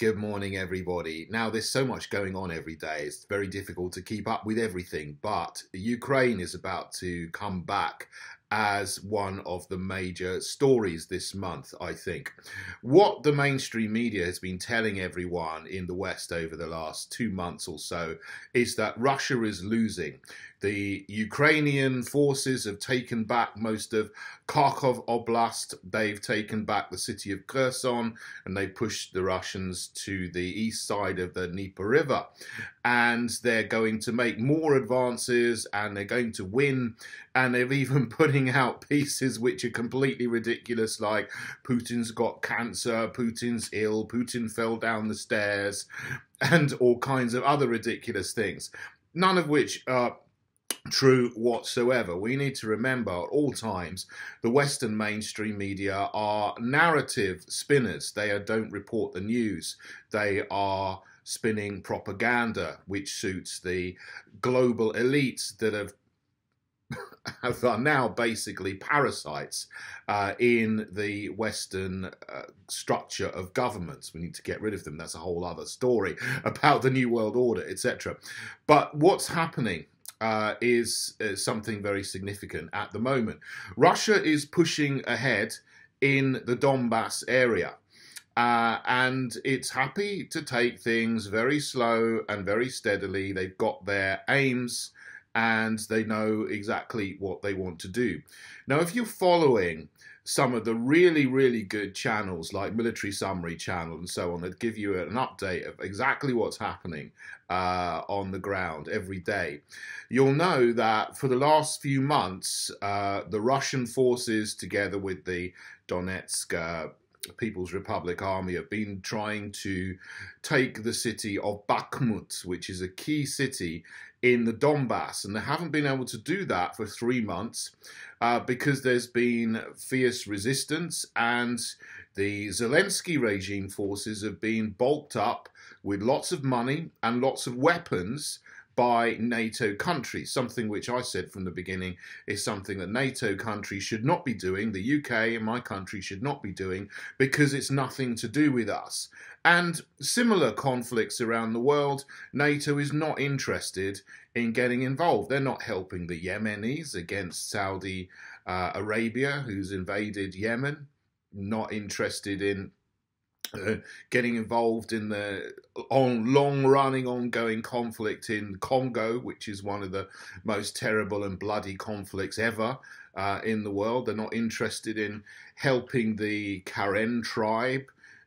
Good morning, everybody. Now, there's so much going on every day. It's very difficult to keep up with everything, but Ukraine is about to come back as one of the major stories this month, I think. What the mainstream media has been telling everyone in the West over the last 2 months or so is that Russia is losing. The Ukrainian forces have taken back most of Kharkov Oblast. They've taken back the city of Kherson, and they pushed the Russians to the east side of the Dnieper River. And they're going to make more advances, and they're going to win. And they're even putting out pieces which are completely ridiculous, like Putin's got cancer, Putin's ill, Putin fell down the stairs, and all kinds of other ridiculous things, none of which are true whatsoever. We need to remember at all times the Western mainstream media are narrative spinners. They don't report the news. They are spinning propaganda which suits the global elites that are now basically parasites in the Western structure of governments. We need to get rid of them. That's a whole other story about the New World Order, etc. But what's happening is something very significant at the moment. Russia is pushing ahead in the Donbas area. And it's happy to take things very slow and very steadily. They've got their aims and they know exactly what they want to do. Now, if you're following some of the really, really good channels like Military Summary Channel and so on that give you an update of exactly what's happening on the ground every day, you'll know that for the last few months, the Russian forces together with the Donetsk People's Republic Army have been trying to take the city of Bakhmut, which is a key city in the Donbas, and they haven't been able to do that for 3 months because there's been fierce resistance, and the Zelensky regime forces have been bulked up with lots of money and lots of weapons by NATO countries, something which I said from the beginning is something that NATO countries should not be doing, the UK and my country should not be doing, because it's nothing to do with us. And similar conflicts around the world, NATO is not interested in getting involved. They're not helping the Yemenis against Saudi Arabia, who's invaded Yemen, not interested in getting involved in the long-running, ongoing conflict in Congo, which is one of the most terrible and bloody conflicts ever in the world. They're not interested in helping the Karen tribe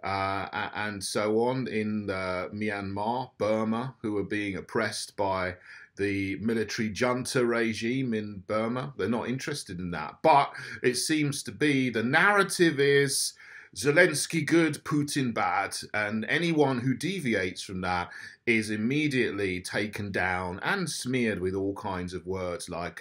and so on in Myanmar, Burma, who are being oppressed by the military junta regime in Burma. They're not interested in that. But it seems to be the narrative is Zelensky good, Putin bad, and anyone who deviates from that is immediately taken down and smeared with all kinds of words like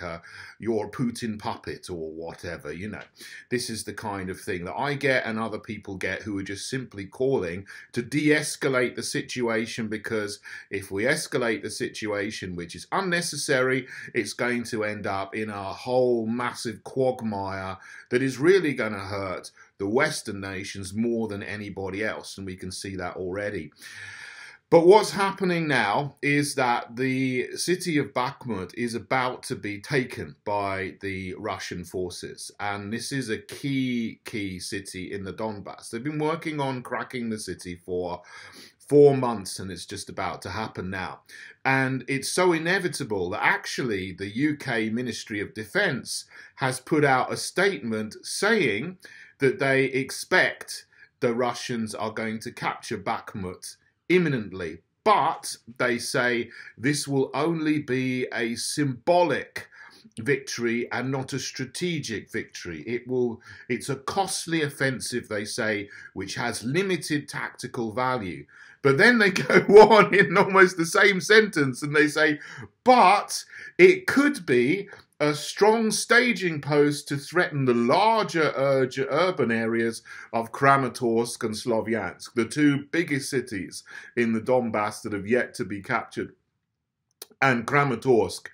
you're a Putin puppet or whatever, you know. This is the kind of thing that I get and other people get who are just simply calling to de-escalate the situation, because if we escalate the situation, which is unnecessary, it's going to end up in a whole massive quagmire that is really going to hurt the Western nations more than anybody else, and we can see that already. But what's happening now is that the city of Bakhmut is about to be taken by the Russian forces, and this is a key city in the Donbas. They've been working on cracking the city for 4 months, and it's just about to happen now. And it's so inevitable that actually the UK Ministry of Defence has put out a statement saying that they expect the Russians are going to capture Bakhmut imminently. But they say this will only be a symbolic victory and not a strategic victory. It's a costly offensive, they say, which has limited tactical value. But then they go on in almost the same sentence and they say, but it could be a strong staging post to threaten the larger urban areas of Kramatorsk and Slovyansk, the 2 biggest cities in the Donbas that have yet to be captured. And Kramatorsk,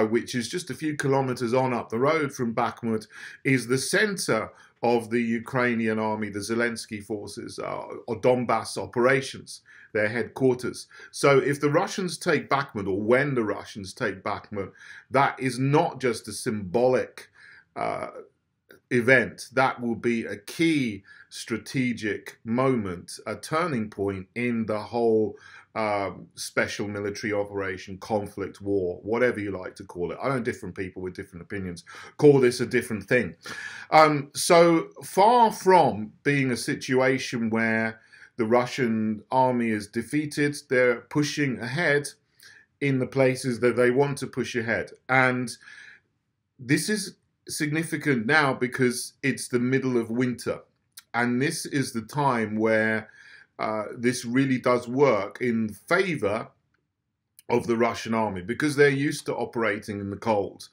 which is just a few kilometers on up the road from Bakhmut, is the center of the Ukrainian army, the Zelensky forces, or Donbas operations, their headquarters. So if the Russians take Bakhmut, or when the Russians take Bakhmut, that is not just a symbolic event. That will be a key strategic moment, a turning point in the whole special military operation, conflict, war, whatever you like to call it. I know different people with different opinions call this a different thing. So far from being a situation where the Russian army is defeated, they're pushing ahead in the places that they want to push ahead. And this is significant now because it's the middle of winter. And this is the time where this really does work in favor of the Russian army, because they're used to operating in the cold.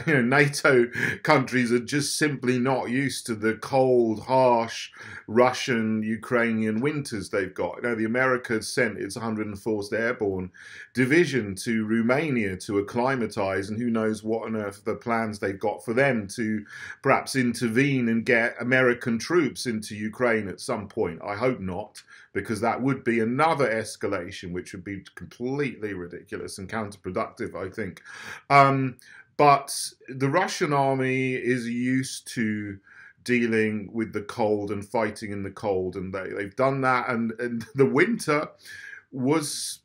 NATO countries are just simply not used to the cold, harsh Russian, Ukrainian winters they've got. The Americas sent its 104th Airborne Division to Romania to acclimatise, and who knows what on earth the plans they've got for them to perhaps intervene and get American troops into Ukraine at some point. I hope not, because that would be another escalation, which would be completely ridiculous and counterproductive, I think. But the Russian army is used to dealing with the cold and fighting in the cold, and they've done that. And the winter was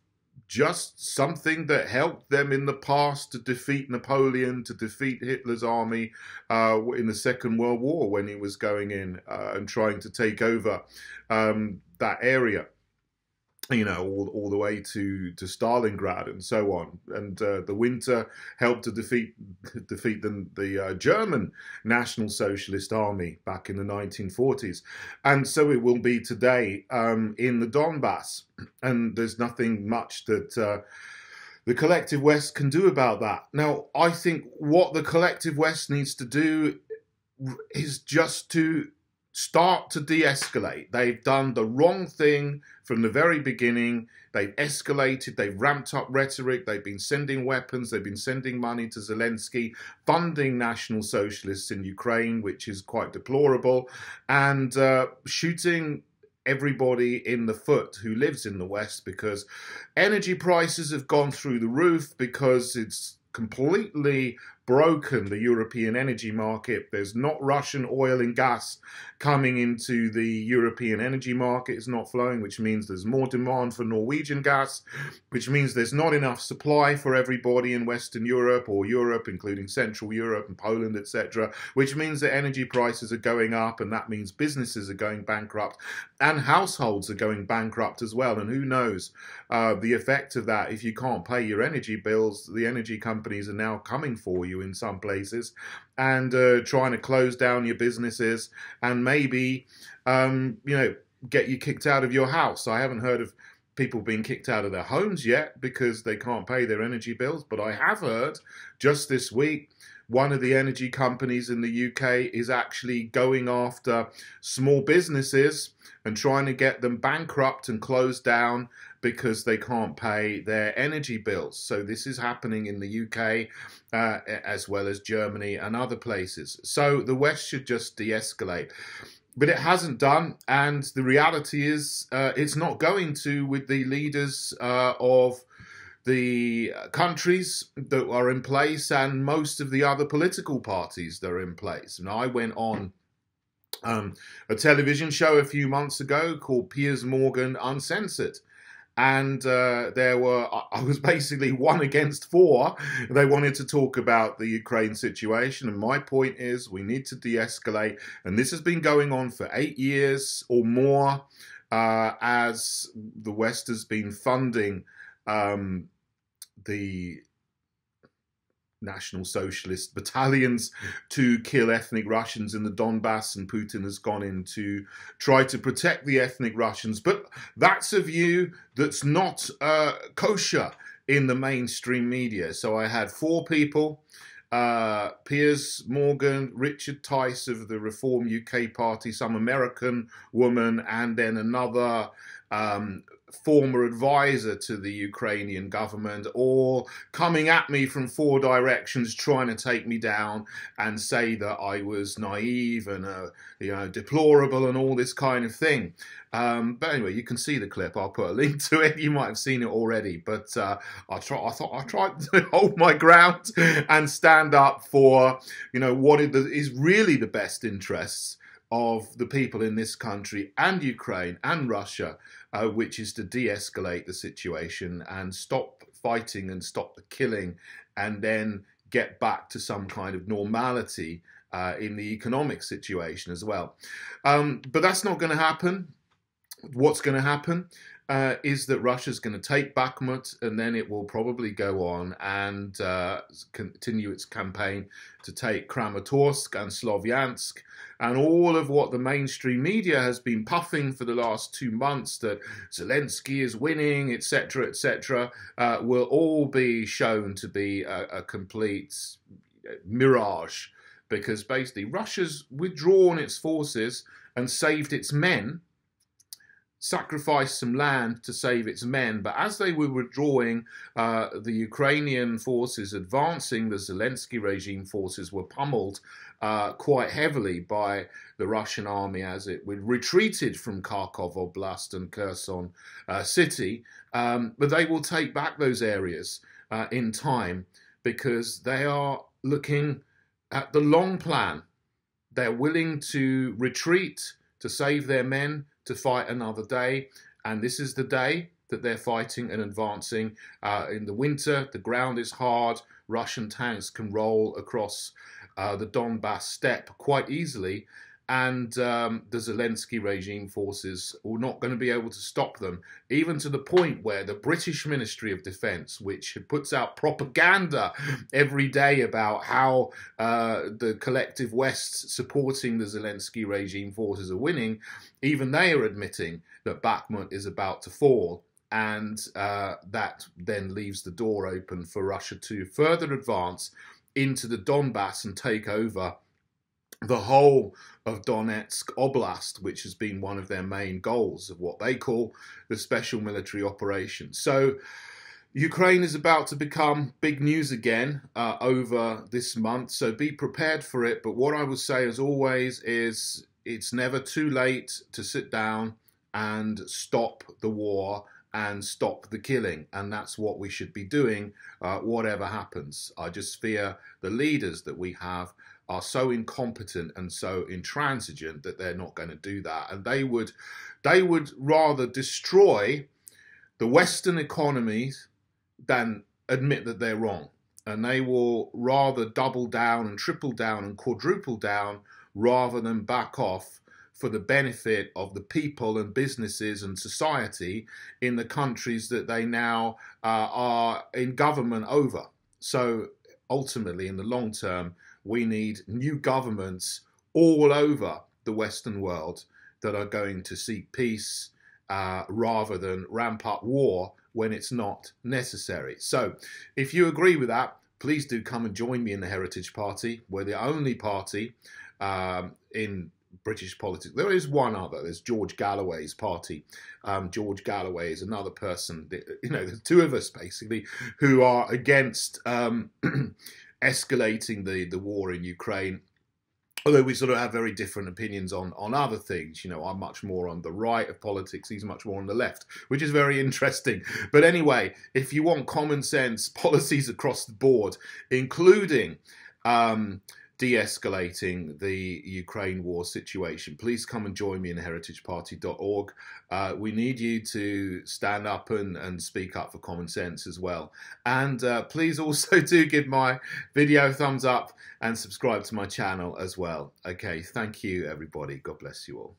just something that helped them in the past to defeat Napoleon, to defeat Hitler's army in the Second World War, when he was going in and trying to take over that area. All the way to Stalingrad and so on. And the winter helped to defeat the German National Socialist Army back in the 1940s. And so it will be today in the Donbas. And there's nothing much that the collective West can do about that. Now, I think what the collective West needs to do is just to start to de-escalate. They've done the wrong thing from the very beginning. They've escalated, they've ramped up rhetoric, they've been sending weapons, they've been sending money to Zelensky, funding National Socialists in Ukraine, which is quite deplorable, and shooting everybody in the foot who lives in the West, because energy prices have gone through the roof, because it's completely broken the European energy market. There's not Russian oil and gas coming into the European energy market. It's not flowing, which means there's more demand for Norwegian gas, which means there's not enough supply for everybody in Western Europe, or Europe, including Central Europe and Poland, etc., which means that energy prices are going up, and that means businesses are going bankrupt and households are going bankrupt as well. And who knows the effect of that. If you can't pay your energy bills, the energy companies are now coming for you in some places and trying to close down your businesses and maybe get you kicked out of your house. I haven't heard of people being kicked out of their homes yet because they can't pay their energy bills, but I have heard just this week one of the energy companies in the UK is actually going after small businesses and trying to get them bankrupt and closed down because they can't pay their energy bills. So this is happening in the UK as well as Germany and other places. So the West should just de-escalate. But it hasn't done, and the reality is it's not going to, with the leaders of the countries that are in place and most of the other political parties that are in place. And I went on a television show a few months ago called Piers Uncensored. And I was basically 1 against 4. They wanted to talk about the Ukraine situation. And my point is we need to de-escalate. And this has been going on for 8 years or more as the West has been funding the National Socialist battalions to kill ethnic Russians in the Donbas, and Putin has gone in to try to protect the ethnic Russians. But that's a view that's not kosher in the mainstream media. So I had 4 people, Piers Morgan, Richard Tice of the Reform UK Party, some American woman, and then another former advisor to the Ukrainian government, or coming at me from 4 directions trying to take me down and say that I was naive and deplorable and all this kind of thing. But anyway, you can see the clip. I'll put a link to it. You might have seen it already, but I thought I tried to hold my ground and stand up for what is really the best interests of the people in this country and Ukraine and Russia, which is to de-escalate the situation and stop fighting and stop the killing, and then get back to some kind of normality in the economic situation as well. But that's not going to happen. What's going to happen is that Russia's going to take Bakhmut, and then it will probably go on and continue its campaign to take Kramatorsk and Slovyansk, and all of what the mainstream media has been puffing for the last 2 months, that Zelensky is winning, etc., etc., will all be shown to be a complete mirage, because basically Russia's withdrawn its forces and saved its men, sacrificed some land to save its men, but as they were withdrawing, the Ukrainian forces advancing, the Zelensky regime forces were pummeled quite heavily by the Russian army as it retreated from Kharkov Oblast and Kherson city. But they will take back those areas in time, because they are looking at the long plan. They're willing to retreat to save their men, to fight another day, and this is the day that they're fighting and advancing. In the winter, the ground is hard. Russian tanks can roll across the Donbas steppe quite easily, and the Zelensky regime forces are not going to be able to stop them, even to the point where the British Ministry of Defence, which puts out propaganda every day about how the collective West supporting the Zelensky regime forces are winning, even they are admitting that Bakhmut is about to fall. And that then leaves the door open for Russia to further advance into the Donbas and take over the whole of Donetsk Oblast, which has been one of their main goals of what they call the special military operation. So Ukraine is about to become big news again over this month, so be prepared for it. But what I would say, as always, is it's never too late to sit down and stop the war and stop the killing, and that's what we should be doing, whatever happens. I just fear the leaders that we have are so incompetent and so intransigent that they're not going to do that, and they would rather destroy the Western economies than admit that they're wrong, and they will rather double down and triple down and quadruple down rather than back off for the benefit of the people and businesses and society in the countries that they now are in government over. So ultimately, in the long term, we need new governments all over the Western world that are going to seek peace rather than ramp up war when it's not necessary. So if you agree with that, please do come and join me in the Heritage Party. We're the only party in British politics. There is one other. There's George Galloway's party. George Galloway is another person. There's 2 of us basically who are against escalating the war in Ukraine. Although we sort of have very different opinions on other things. I'm much more on the right of politics. He's much more on the left, which is very interesting. But anyway, if you want common sense policies across the board, including de-escalating the Ukraine war situation, please come and join me in heritageparty.org. We need you to stand up and speak up for common sense as well. And please also do give my video a thumbs up and subscribe to my channel as well. Okay, thank you everybody. God bless you all.